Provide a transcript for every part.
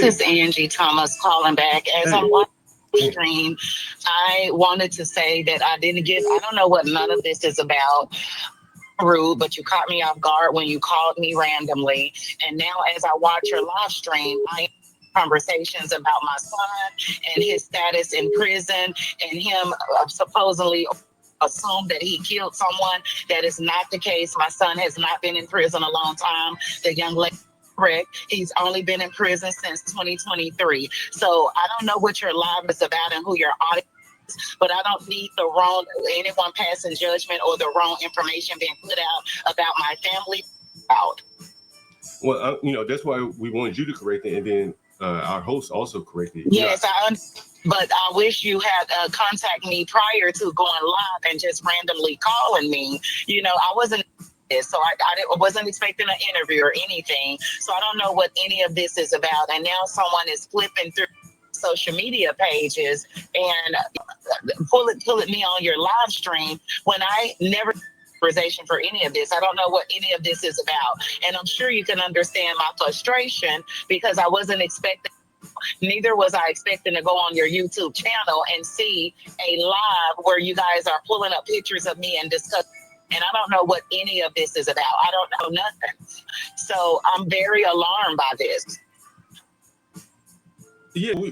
This Hey, is Angie Thomas calling back. As hey, I'm watching the hey. stream, I wanted to say that I don't know what none of this is about. Rude, but you caught me off guard when you called me randomly. And now, as I watch your live stream, I am conversations about my son and his status in prison and him supposedly assumed that he killed someone. That is not the case. My son has not been in prison a long time. The young lady, correct, he's only been in prison since 2023. So I don't know what your live is about and who your audience, but I don't need the wrong anyone passing judgment or the wrong information being put out about my family out. Well, that's why we wanted you to correct it, and then our host also corrected it. Yes, but I wish you had contact me prior to going live and just randomly calling me. I wasn't so I wasn't expecting an interview or anything. So I don't know what any of this is about. And now someone is flipping through social media pages and pulling me on your live stream when I never authorization for any of this. I don't know what any of this is about. And I'm sure you can understand my frustration because I wasn't expecting, neither was I expecting to go on your YouTube channel and see a live where you guys are pulling up pictures of me and discussing. And I don't know what any of this is about. I don't know nothing. So I'm very alarmed by this. Yeah, we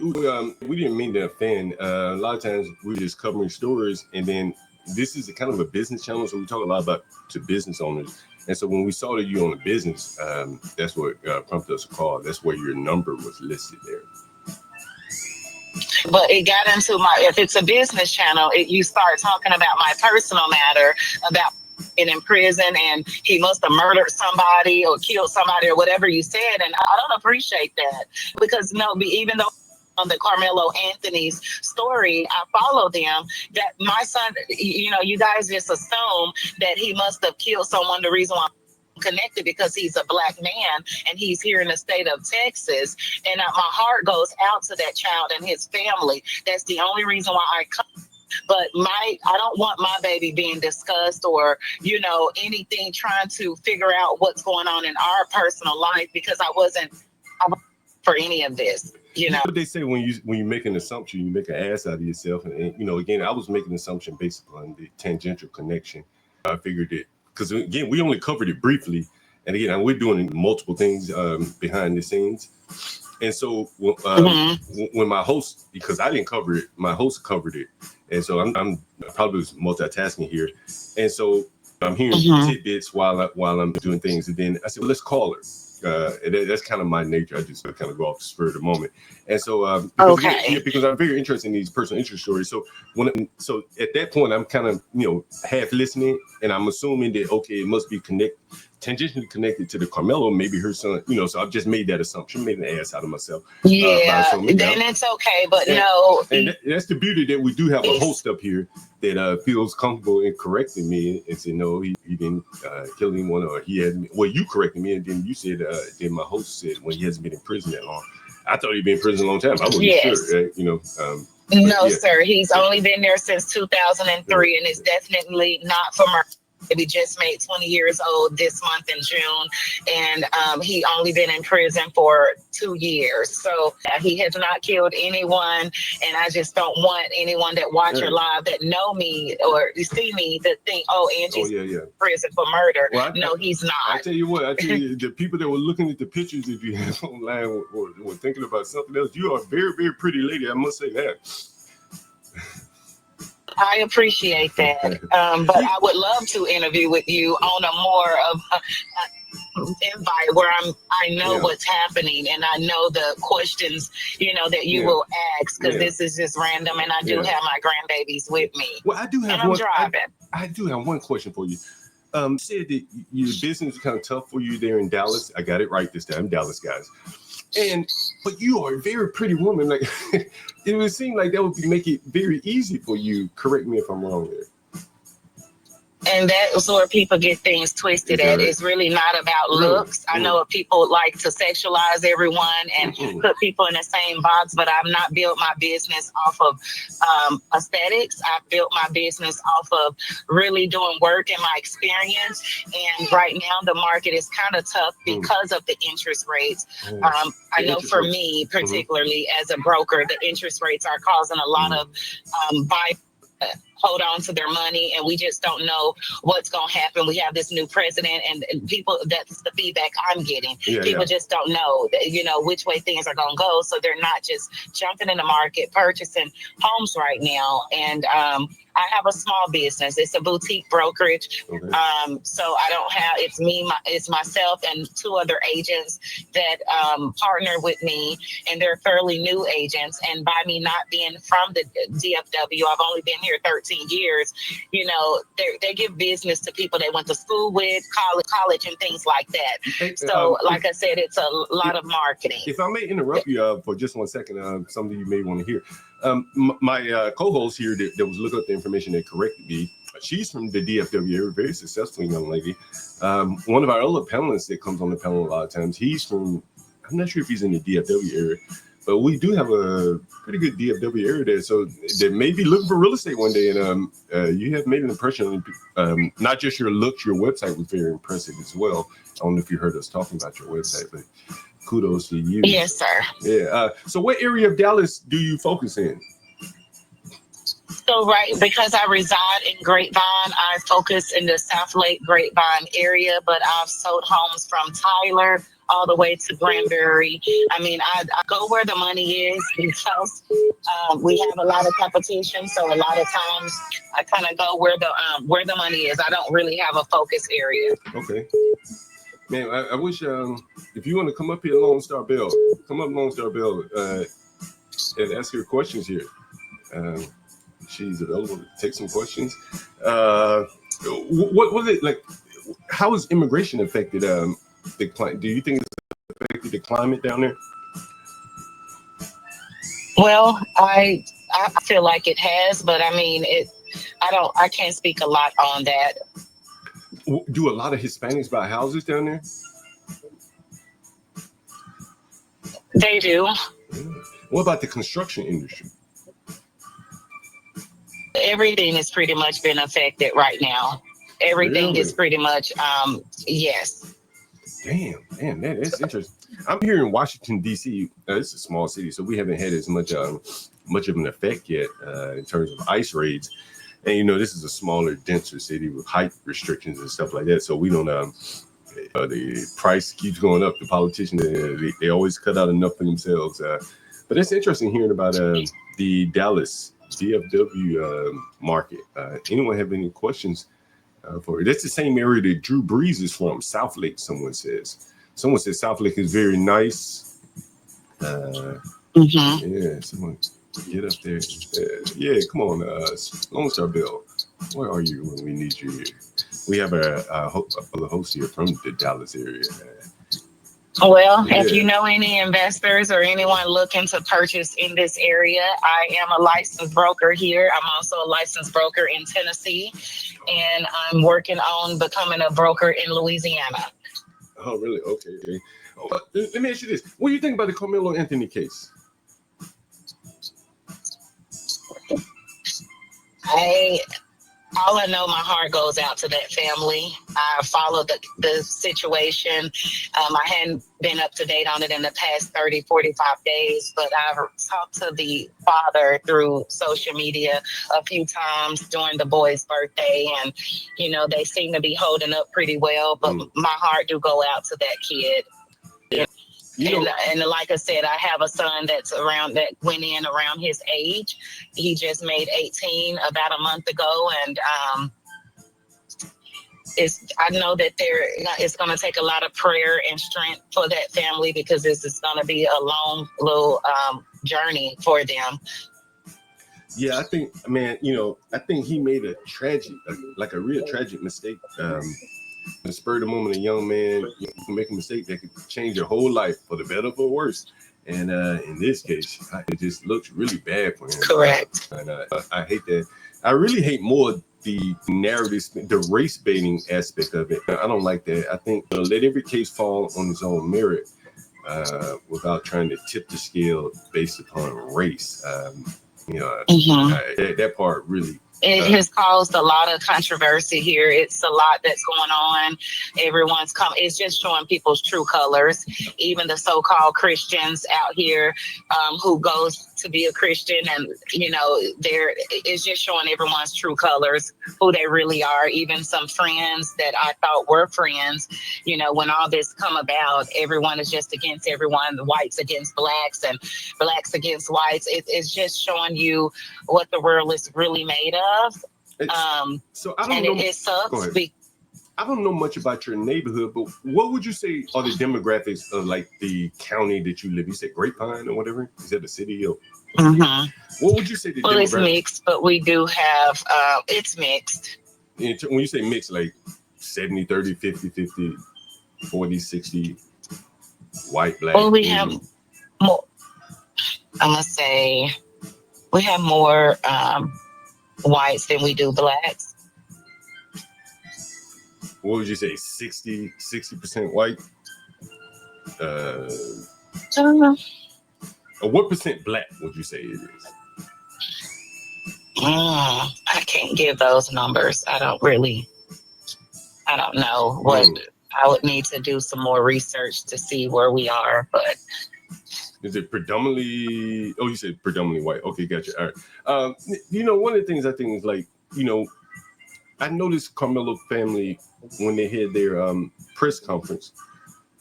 didn't mean to offend. A lot of times we're just covering stories, and then this is a kind of a business channel, so we talk a lot about to business owners. And so when we saw that you own a business, that's what prompted us to call. That's where your number was listed there. But it got into if it's a business channel, you start talking about my personal matter, about being in prison and he must have murdered somebody or killed somebody or whatever you said. And I don't appreciate that because even though on the Karmelo Anthony's story, I follow them, that my son, you guys just assume that he must have killed someone. The reason why I'm connected because he's a Black man and he's here in the state of Texas. And my heart goes out to that child and his family. That's the only reason why I come. But I don't want my baby being discussed or, anything trying to figure out what's going on in our personal life because I wasn't for any of this. You know what they say when you make an assumption, you make an ass out of yourself. And again, I was making an assumption based upon the tangential connection. I figured it because again, we only covered it briefly, and again, we're doing multiple things behind the scenes. And so when my host, because I didn't cover it, my host covered it, and so I'm probably multitasking here, and so I'm hearing tidbits while I'm doing things, and then I said, well, let's call her. And that's kind of my nature. I just kind of go off the spur of the moment. And so, because I'm very interested in these personal interest stories. So so at that point, I'm kind of, half listening and I'm assuming that, okay, it must be tangentially connected to the Karmelo, maybe her son, so I've just made that assumption, made an ass out of myself. Yeah, and it's okay, but no. And that's the beauty that we do have a host up here that feels comfortable in correcting me and say, no, he didn't kill anyone, or he hadn't. Well, you corrected me, and then you said, then my host said, well, he hasn't been in prison that long. I thought he'd been in prison a long time. I wasn't sure, right? No, sir. He's only been there since 2003, and it's definitely not for murder. He just made 20 years old this month in June, and he only been in prison for 2 years. So he has not killed anyone, and I just don't want anyone that watch your live that know me or see me to think, oh, Angie's in prison for murder. Well, no, he's not. I tell you what, the people that were looking at the pictures that you have online were thinking about something else. You are a very, very pretty lady, I must say that. I appreciate that, but I would love to interview with you on a more of invite where I know what's happening and I know the questions that you will ask because this is just random, and I do have my grandbabies with me. Well, I do have I'm driving. I do have one question for you. You said that your business is kind of tough for you there in Dallas. I got it right this time, Dallas guys. But you are a very pretty woman. Like it would seem like that would make it very easy for you. Correct me if I'm wrong there. And that's where people get things twisted at. It's really not about looks. I know people like to sexualize everyone and put people in the same box, but I've not built my business off of aesthetics. I've built my business off of really doing work and my experience. And right now the market is kind of tough because of the interest rates. I know for me, particularly as a broker, the interest rates are causing a lot of hold on to their money, and we just don't know what's going to happen. We have this new president, and people, that's the feedback I'm getting. People just don't know, which way things are going to go. So they're not just jumping in the market, purchasing homes right now. And I have a small business. It's a boutique brokerage. So I don't have, it's myself and 2 other agents that partner with me, and they're fairly new agents. And by me not being from the DFW, I've only been here 13 years, they give business to people they went to school with, college and things like that. So like I said, it's a lot of marketing. If I may interrupt you for just 1 second, something you may want to hear. My co-host here that was looking up the information that corrected me, she's from the DFW area, very successful young lady. One of our other panelists that comes on the panel a lot of times, he's from, I'm not sure if he's in the DFW area, but we do have a pretty good DFW area there. So they may be looking for real estate one day. And you have made an impression on not just your looks, your website was very impressive as well. I don't know if you heard us talking about your website, but kudos to you. Yes, sir. Yeah. So what area of Dallas do you focus in? So, because I reside in Grapevine, I focus in the South Lake Grapevine area, but I've sold homes from Tyler all the way to Granbury. I mean, I go where the money is because we have a lot of competition. So a lot of times I kind of go where the money is. I don't really have a focus area. Okay. Man, I wish if you want to come up here, Lone Star Bell, and ask her questions here. She's available to take some questions. What was it like? How has immigration affected the climate? Do you think it's affected the climate down there? Well, I feel like it has, but I mean, I can't speak a lot on that. Do a lot of Hispanics buy houses down there? They do. Yeah. What about the construction industry? Everything has pretty much been affected right now. Everything is pretty much, yes. Damn, that is interesting. I'm here in Washington, D.C. It's a small city, so we haven't had as much of an effect yet in terms of ICE raids. And, this is a smaller, denser city with height restrictions and stuff like that. So we don't, the price keeps going up. The politicians, they always cut out enough for themselves. But it's interesting hearing about the Dallas DFW market. Anyone have any questions for it? That's the same area that Drew Brees is from, South Lake, someone says. Someone says South Lake is very nice. Yeah, someone get up there. Yeah, come on, Lone Star Bill. Where are you when we need you here? We have a host here from the Dallas area. Well, if you know any investors or anyone looking to purchase in this area, I am a licensed broker here. I'm also a licensed broker in Tennessee, and I'm working on becoming a broker in Louisiana. Oh, really? Okay. Let me ask you this. What do you think about the Karmelo Anthony case? All I know, my heart goes out to that family. I followed the situation. I hadn't been up to date on it in the past 30, 45 days, but I've talked to the father through social media a few times during the boy's birthday, and, they seem to be holding up pretty well, but my heart do go out to that kid. And like I said, I have a son that went in around his age. He just made 18 about a month ago, and I know that it's going to take a lot of prayer and strength for that family, because this is going to be a long little journey for them. Yeah, I think, man, I think he made a real tragic mistake. In the spur of the moment, a young man, you can make a mistake that could change your whole life for the better or for worse. And in this case, it just looks really bad for him. Correct. And I hate that. I really hate more the narrative, the race baiting aspect of it. I don't like that. I think let every case fall on its own merit without trying to tip the scale based upon race. That part really. It has caused a lot of controversy here. It's a lot that's going on. It's just showing people's true colors. Even the so-called Christians out here who goes to be a Christian, and it's just showing everyone's true colors, who they really are. Even some friends that I thought were friends, when all this come about, everyone is just against everyone. The whites against blacks and blacks against whites. It's just showing you what the world is really made of. So I don't know. It sucks. I don't know much about your neighborhood, but what would you say are the demographics of like the county that you live? You said Grapevine or whatever. Is that the city? Or what would you say the demographics? It's mixed, but we do have it's mixed. When you say mixed, like 70, 30, 50, 50, 40, 60, white, black. Well, we have more. I must say we have more whites than we do blacks. What would you say? 60% white? Or what percent black would you say it is? I can't give those numbers. I don't know what. I would need to do some more research to see where we are, but. Is it predominantly? Oh, you said predominantly white. Okay, gotcha. All right. One of the things I think is like, I noticed Karmelo family when they had their press conference,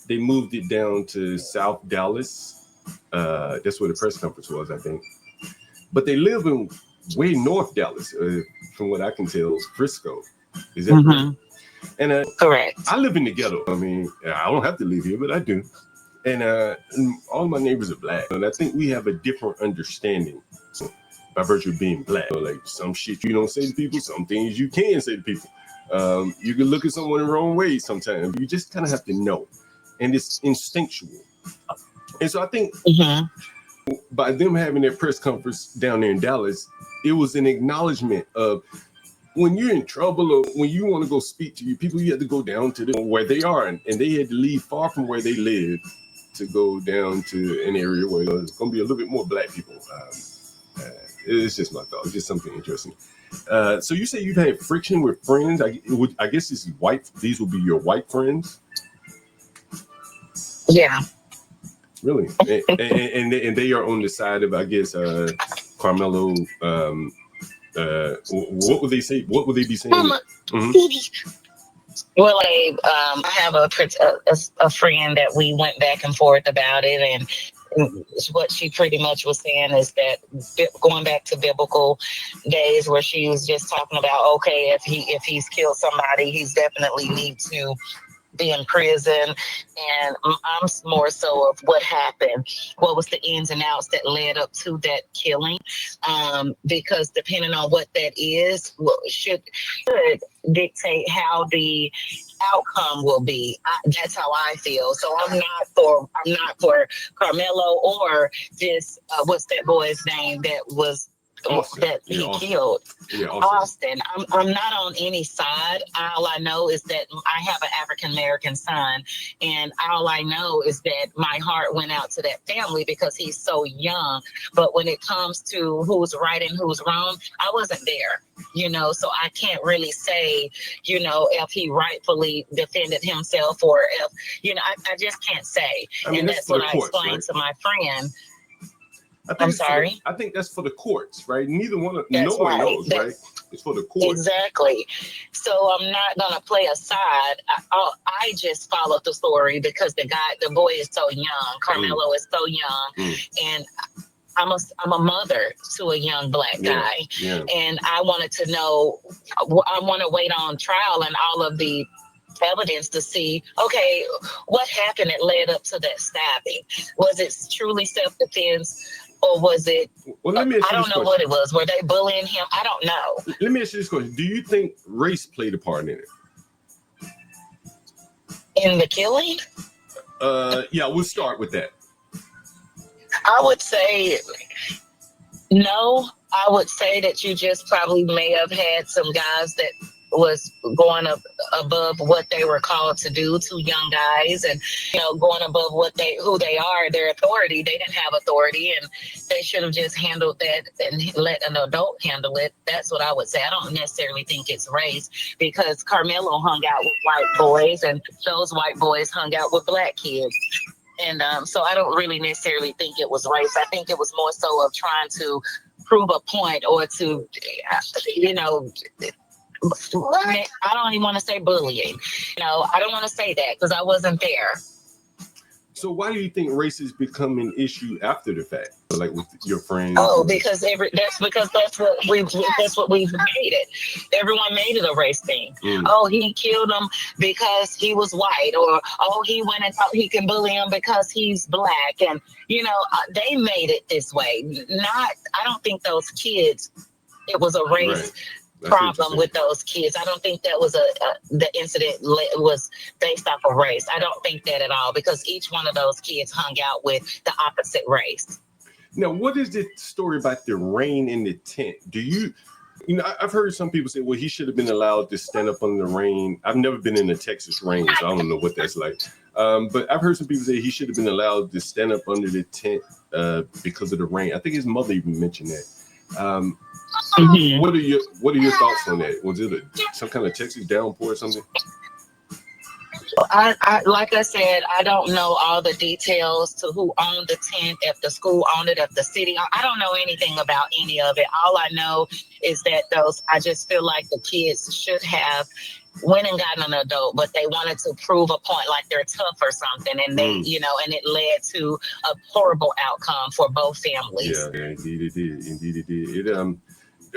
they moved it down to South Dallas. That's where the press conference was, I think. But they live in way North Dallas, from what I can tell, Frisco. Is that correct? And correct. I live in the ghetto. I mean, I don't have to live here, but I do. And all my neighbors are black. And I think we have a different understanding by virtue of being black. Like some shit you don't say to people, some things you can say to people. You can look at someone the wrong way sometimes. You just kind of have to know. And it's instinctual. And so I think by them having their press conference down there in Dallas, it was an acknowledgement of when you're in trouble or when you want to go speak to your people, you have to go down to where they are. And they had to leave far from where they live to go down to an area where there's going to be a little bit more black people. It's just my thought. It's just something interesting. So you say you've had friction with friends. I guess this is white. These will be your white friends. Yeah. Really? and they are on the side of, I guess, Karmelo. What would they say? What would they be saying? Well, I have a friend that we went back and forth about it, and what she pretty much was saying is that going back to biblical days, where she was just talking about, okay, if he's killed somebody, he's definitely need to be in prison. And I'm more so of what happened, what was the ins and outs that led up to that killing, because depending on what that is, should dictate how the outcome will be. That's how I feel. So I'm not for Karmelo or this what's that boy's name that was Austin. That he killed. Austin. I'm not on any side. All I know is that I have an African American son, and all I know is that my heart went out to that family because he's so young. But when it comes to who's right and who's wrong, I wasn't there, so I can't really say, if he rightfully defended himself or if, I just can't say. And that's what I explained to my friend. I'm sorry. I think that's for the courts, right? Nobody knows, right? It's for the courts. Exactly. So I'm not gonna play a side. I just followed the story because the boy is so young. Karmelo is so young, and I'm a mother to a young black guy, and I wanted to know. I want to wait on trial and all of the evidence to see, okay, what happened that led up to that stabbing? Was it truly self-defense? Or was it, well, let me ask you I don't know what it was. Were they bullying him? I don't know. Let me ask you this question. Do you think race played a part in it? In the killing? Yeah, we'll start with that. I would say no. I would say that you just probably may have had some guys that was going up above what they were called to do, to young guys, and going above who they are, their authority. They didn't have authority, and they should have just handled that and let an adult handle it. That's what I would say. I don't necessarily think it's race, because Karmelo hung out with white boys, and those white boys hung out with black kids. And so I don't really necessarily think it was race. I think it was more so of trying to prove a point, or to, I don't even want to say bullying. I don't want to say that because I wasn't there. So why do you think race has become an issue after the fact, like with your friends? Oh, because that's what we've made it. Everyone made it a race thing. Oh, he killed him because he was white, or oh, he went and thought he can bully him because he's black, and they made it this way. I don't think those kids. It was a race. Right. Problem with those kids. I don't think that was the incident was based off of race. I don't think that at all, because each one of those kids hung out with the opposite race. Now, what is the story about the rain in the tent? I've heard some people say, well, he should have been allowed to stand up under the rain. I've never been in the Texas rain, so I don't know what that's like. But I've heard some people say he should have been allowed to stand up under the tent because of the rain. I think his mother even mentioned that. What are your thoughts on that? Was it some kind of Texas downpour or something? I like I said, I don't know all the details to who owned the tent, if the school owned it, if the city. I don't know anything about any of it. All I know is that I just feel like the kids should have went and gotten an adult, but they wanted to prove a point, like they're tough or something, and they, and it led to a horrible outcome for both families. Yeah, indeed it did. Indeed it did.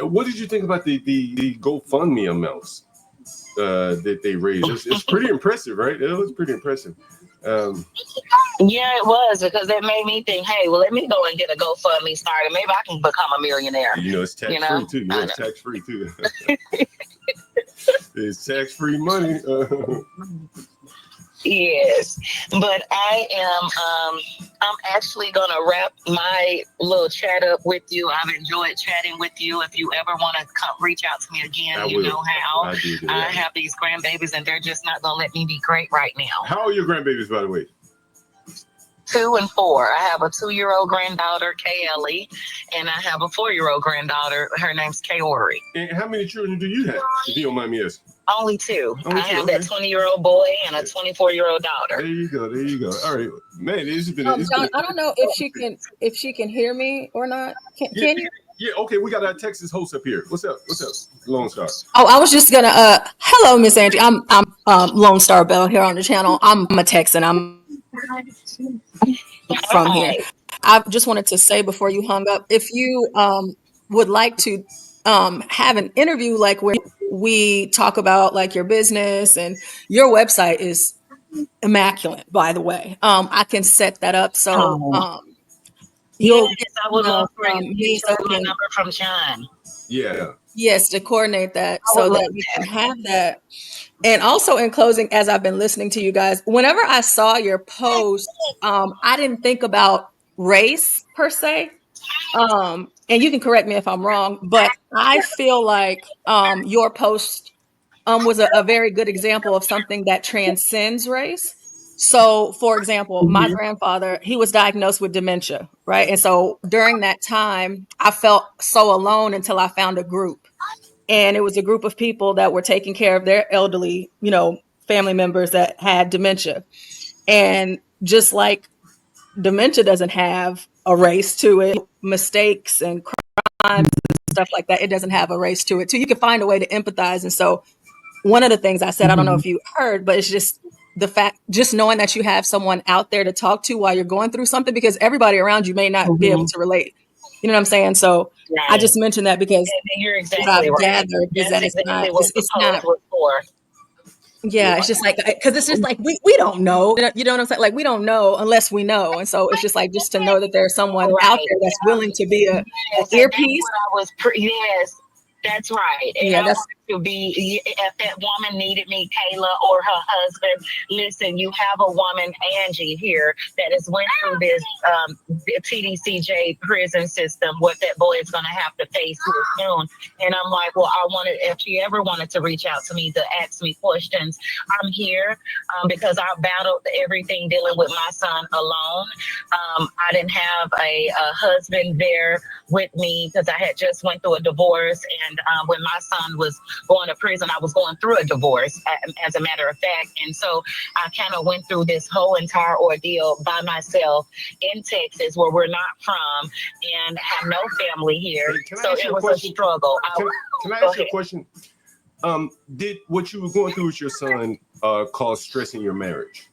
What did you think about the GoFundMe amounts that they raised? It's pretty impressive, right? It was pretty impressive. Yeah, it was, because it made me think, hey, well, let me go and get a GoFundMe started. Maybe I can become a millionaire. It's tax-free too. It's tax-free too. It's tax-free money. Yes, but I'm actually going to wrap my little chat up with you. I've enjoyed chatting with you. If you ever want to reach out to me again, know how. I have these grandbabies, and they're just not going to let me be great right now. How are your grandbabies, by the way? 2 and 4. I have a 2-year-old granddaughter, Kaylee, and I have a 4-year-old granddaughter. Her name's Kaori. And how many children do you have, if you don't mind me asking? Only 2. I have that 20-year-old boy and a 24-year-old daughter. There you go. All right, man. This has been. John, I don't know if she can hear me or not. Can you? Yeah. Okay. We got our Texas host up here. What's up, Lone Star? Oh, I was just gonna. Hello, Miss Angie. I'm Lone Star Bell here on the channel. I'm a Texan. I'm from here. I just wanted to say before you hung up, if you would like to have an interview, like where we talk about like your business, and your website is immaculate, by the way. I can set that up. So I would love for you to get my number from John. Yeah. Yes, to coordinate that so that we can have that. And also, in closing, as I've been listening to you guys, whenever I saw your post, I didn't think about race per se. And you can correct me if I'm wrong, but I feel like your post was a very good example of something that transcends race. So, for example, my grandfather, he was diagnosed with dementia, right? And so during that time, I felt so alone until I found a group. And it was a group of people that were taking care of their elderly, family members that had dementia. And just like dementia doesn't have a race to it, mistakes and crimes and stuff like that, it doesn't have a race to it too. You can find a way to empathize. And so one of the things I said, I don't know if you heard, but it's just the fact, just knowing that you have someone out there to talk to while you're going through something, because everybody around you may not be able to relate. You know what I'm saying? So I just mentioned that because you're exactly what I've right. gathered is that it's not. Yeah, it's just like, because it's just like, we don't know. You know what I'm saying? Like, we don't know unless we know. And so it's just like, just to know that there's someone out there that's willing to be an earpiece. Yes, that's right. And yeah, to be, if that woman needed me, Kayla, or her husband, listen, you have a woman, Angie, here that has went through this TDCJ prison system, what that boy is going to have to face soon. And I'm like, well, if she ever wanted to reach out to me to ask me questions, I'm here because I battled everything dealing with my son alone. I didn't have a husband there with me because I had just went through a divorce. And when my son was going to prison, I was going through a divorce, as a matter of fact. And so I kind of went through this whole entire ordeal by myself in Texas, where we're not from, and have no family here. So it was a struggle. Can I ask you a question? Did what you were going through with your son cause stress in your marriage?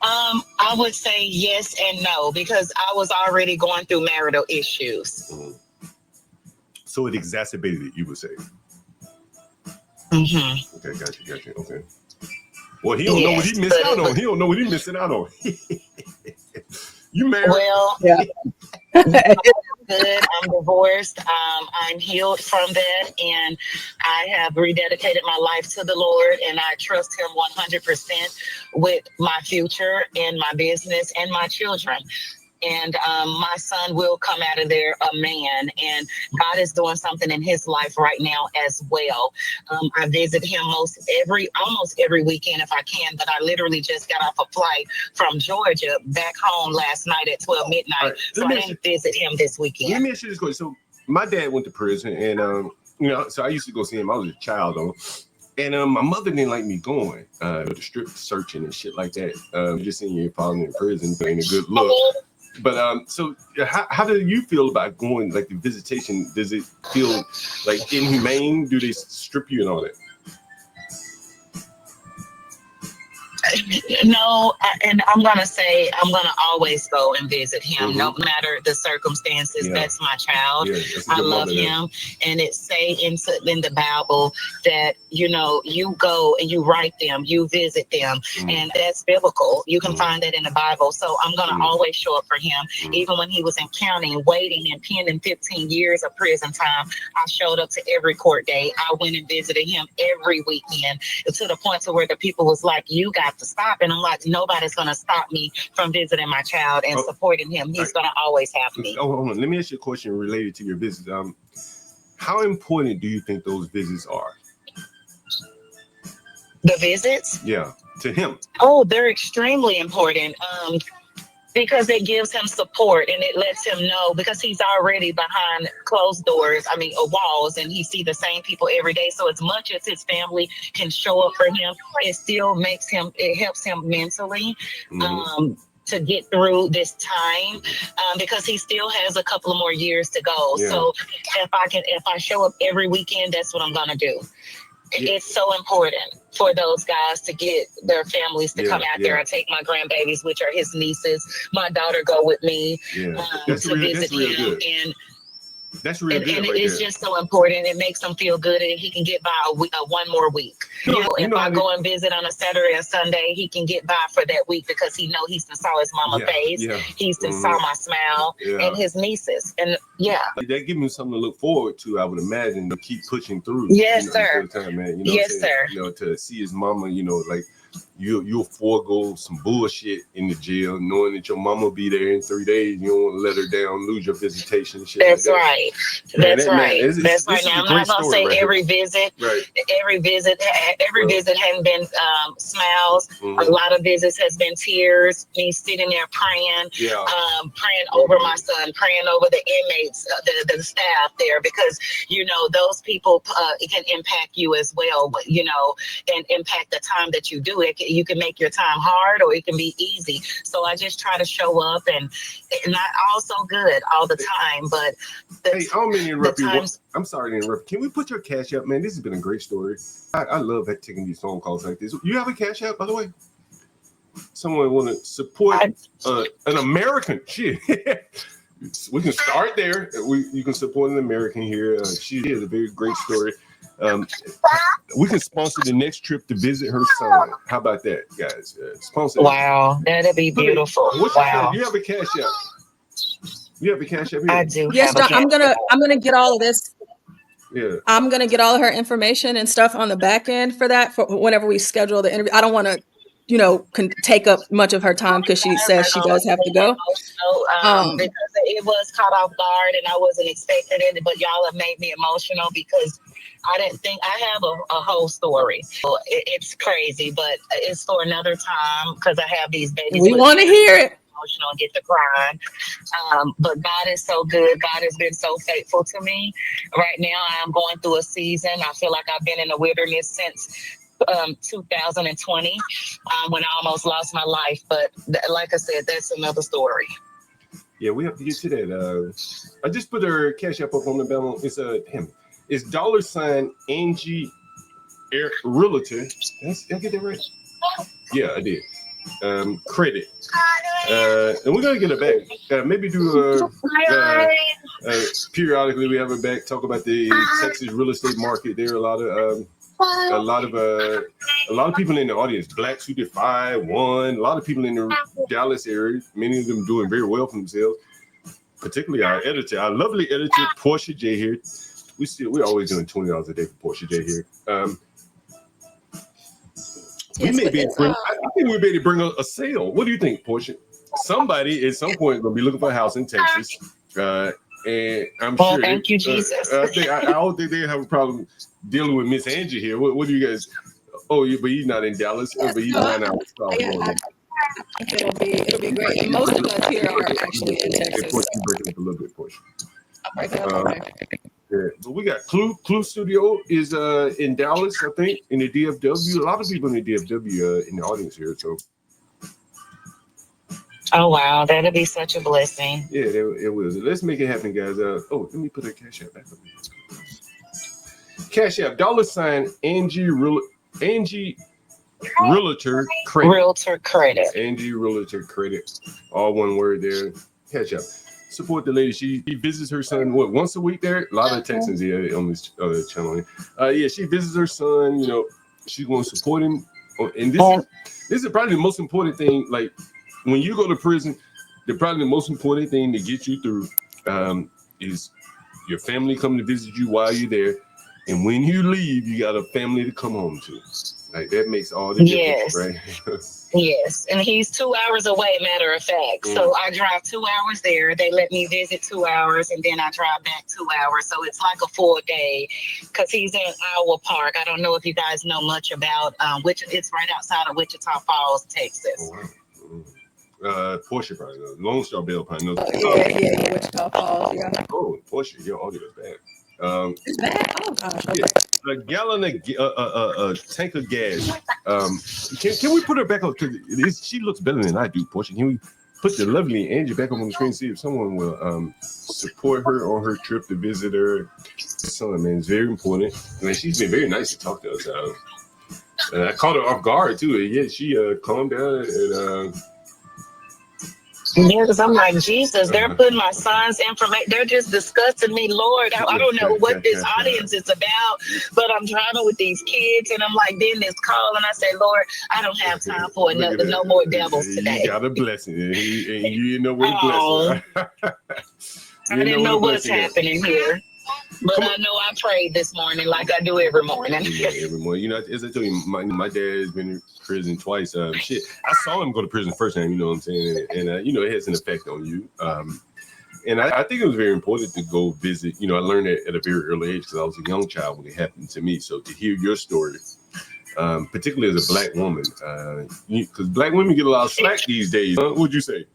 I would say yes and no, because I was already going through marital issues. Mm-hmm. So it exacerbated it, you would say. Mm-hmm. Okay, got you. Okay. Well, he don't know what he missed out on. He don't know what he missing out on. You married? Well, yeah. Good. I'm divorced. I'm healed from that, and I have rededicated my life to the Lord, and I trust Him 100% with my future and my business and my children. And my son will come out of there a man, and God is doing something in his life right now as well. I visit him almost every weekend if I can, but I literally just got off a flight from Georgia back home last night at 12 midnight. Right. So I didn't visit him this weekend. Let me ask you this question. So my dad went to prison, and so I used to go see him. I was a child though. And my mother didn't like me going to the strip searching and shit like that. Just seeing your father in prison ain't a good look. But so how do you feel about going, like the visitation? Does it feel like inhumane? Do they strip you and all that? No, and I'm going to always go and visit him, Mm-hmm. no matter the circumstances. Yeah. That's my child. Yeah, I love him. And it say in the Bible that, you go and you write them, you visit them. Mm-hmm. And that's biblical. You can find that in the Bible. So I'm going to always show up for him. Even when he was in county waiting and pending 15 years of prison time, I showed up to every court date. I went and visited him every weekend, to the point to where the people was like, you got to stop. And I'm like, nobody's going to stop me from visiting my child and supporting him. He's going to always have me. Oh, hold on. Let me ask you a question related to your visit. How important do you think those visits are? The visits? Yeah, to him. Oh, they're extremely important. Because it gives him support and it lets him know, because he's already behind closed doors, walls, and he see the same people every day. So as much as his family can show up for him, it helps him mentally. Mm-hmm. To get through this time, because he still has a couple of more years to go. Yeah. So if I show up every weekend, that's what I'm gonna do. It's so important for those guys to get their families to come out there. I take my grandbabies, which are his nieces. My daughter go with me to visit him. And that's really good. And it's just so important. It makes him feel good, and he can get by one more week. If I go and visit on a Saturday or Sunday, he can get by for that week because he know he's done saw his mama face. Yeah. He's done saw my smile and his nieces. And that gives me something to look forward to. I would imagine to keep pushing through. Yes, sir. Time, man. Yes, sir. To see his mama, like you'll forego some bullshit in the jail, knowing that your mama will be there in 3 days. You don't want to let her down, lose your visitation and shit. That's like that. Right. That's right. That's right. Now, I'm not gonna say every visit. Right. Every visit hasn't been smiles. Mm-hmm. A lot of visits has been tears. Me sitting there praying, praying over my son, praying over the inmates, the staff there, because those people it can impact you as well. And impact the time that you do. You can make your time hard, or it can be easy. So I just try to show up, and not all so good all the time, but hey, I don't mean to interrupt you. I'm sorry to interrupt. Can we put your cash up, man? This has been a great story. I love taking these phone calls like this. You have a cash app, by the way? Someone want to support an American? Shit. We can start there. You can support an American here. She has a very great story. We can sponsor the next trip to visit her son. How about that, guys? Sponsor. Wow, that'd be beautiful. Wow. You have a cash app. You have a cash app here? I do. Yes, John, I'm gonna get all of this. Yeah. I'm gonna get all of her information and stuff on the back end for that for whenever we schedule the interview. I don't want to, take up much of her time because she says she does have to go. Because it was caught off guard and I wasn't expecting it, but y'all have made me emotional because I didn't think I have a whole story. It's crazy, but it's for another time because I have these babies. We want to hear it. Emotional and get to crying. But God is so good. God has been so faithful to me. Right now, I'm going through a season. I feel like I've been in the wilderness since 2020 when I almost lost my life. But like I said, that's another story. Yeah, we have to get to that. I just put her cash app up on the bell. It's It's $ Angie Realtor. Did I get that right? Yeah, I did. Credit. And we're gonna get it back. Maybe do periodically we have it back. Talk about the Texas real estate market. There are a lot of people in the audience. Blacks Who Defy one. A lot of people in the Dallas area. Many of them doing very well for themselves. Particularly our editor, our lovely editor Portia J here. We're always doing $20 a day for Portia J here. I think we're ready to bring a sale. What do you think, Portia? Somebody at some point is going to be looking for a house in Texas. And I'm sure. Thank you, Jesus. I don't think they have a problem dealing with Miss Angie here. What do you guys? Oh, but he's not in Dallas. But he's 9 hours south. It'll be great. And most of us here are actually in Texas. You're breaking up a little bit, Portia. I'm breaking up. Yeah, but we got Clue Studio is in Dallas, I think, in the DFW. A lot of people in the DFW in the audience here. So. Oh wow, that'll be such a blessing. Yeah, it was. Let's make it happen, guys. Let me put a cash app back up. Cash app $ Angie Realtor Credit. Realtor Credit. Angie Realtor Credit. All one word there. Cash app. Support the lady. She visits her son once a week there. A lot of Texans here on this other channel. Yeah, she visits her son. She's going to support him. And this is probably the most important thing. Like when you go to prison, probably the most important thing to get you through is your family coming to visit you while you're there. And when you leave, you got a family to come home to. Like that makes all the difference, right? Yes, and he's 2 hours away, matter of fact. So I drive 2 hours there. They let me visit 2 hours, and then I drive back 2 hours. So it's like a full day because he's in Iowa Park. I don't know if you guys know much about it's right outside of Wichita Falls, Texas. Portia probably knows. Lone Star Bell probably knows. Yeah, Wichita Falls. Yeah. Oh, Portia, your audio is bad. It's bad. Oh gosh. Okay. Yeah, a gallon a tank of gas. Can we put her back up? Because she looks better than I do, Portia. Can we put the lovely Angie back up on the screen? See if someone will support her on her trip to visit her son. Man, it's very important. I mean, she's been very nice to talk to us. And I caught her off guard too. Yeah, she calmed down and. Yeah, because I'm like, Jesus, they're putting my son's information. They're just discussing me, Lord. I don't know what this audience is about, but I'm driving with these kids, and I'm like, then this call, and I say, Lord, I don't have time for no more devils today. You got a blessing, and you didn't know where to bless her. I didn't know what's happening here. But I know I prayed this morning like I do every morning. Yeah, every morning. As I told you, my dad has been in prison twice. I saw him go to prison the first time, you know what I'm saying? And it has an effect on you. And I think it was very important to go visit. I learned it at a very early age because I was a young child when it happened to me. So to hear your story, particularly as a Black woman, because Black women get a lot of slack these days. What would you say?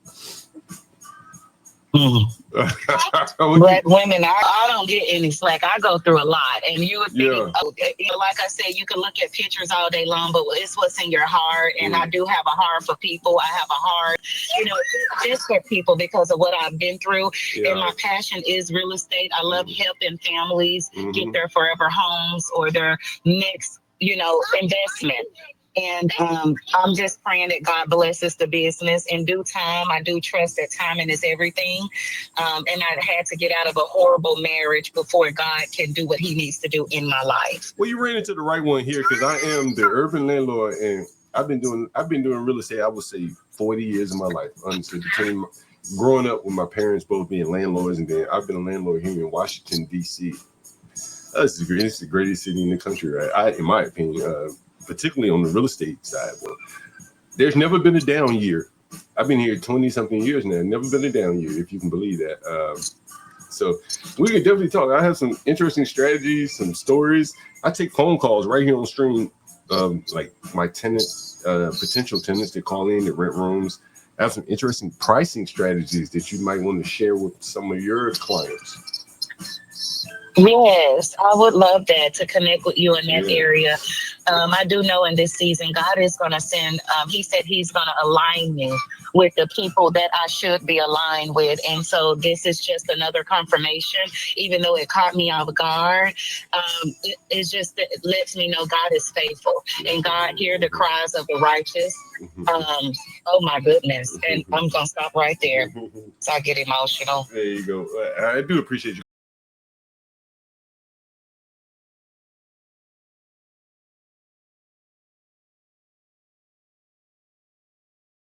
Black women, I don't get any slack. I go through a lot, and you would think, like I said, you can look at pictures all day long, but it's what's in your heart. And I do have a heart for people. I have a heart, just for people because of what I've been through. And my passion is real estate. I love helping families get their forever homes or their next, investment. And I'm just praying that God blesses the business in due time. I do trust that timing is everything. And I had to get out of a horrible marriage before God can do what he needs to do in my life. Well, you ran into the right one here because I am the urban landlord, and I've been doing real estate, I would say 40 years of my life. Honestly, between growing up with my parents both being landlords, and then I've been a landlord here in Washington, D.C. That's the greatest, the greatest city in the country, right? In my opinion, particularly on the real estate side. Well, there's never been a down year. I've been here 20-something years now. Never been a down year, if you can believe that. So we could definitely talk. I have some interesting strategies, some stories. I take phone calls right here on stream, like my tenants, potential tenants that call in to rent rooms. I have some interesting pricing strategies that you might want to share with some of your clients. Yes, I would love that, to connect with you in that area. I do know in this season, God is going to send, he said he's going to align me with the people that I should be aligned with. And so this is just another confirmation, even though it caught me off guard. It's just that it lets me know God is faithful, and God hear the cries of the righteous. Oh my goodness. And I'm going to stop right there. So I get emotional. There you go. I do appreciate you.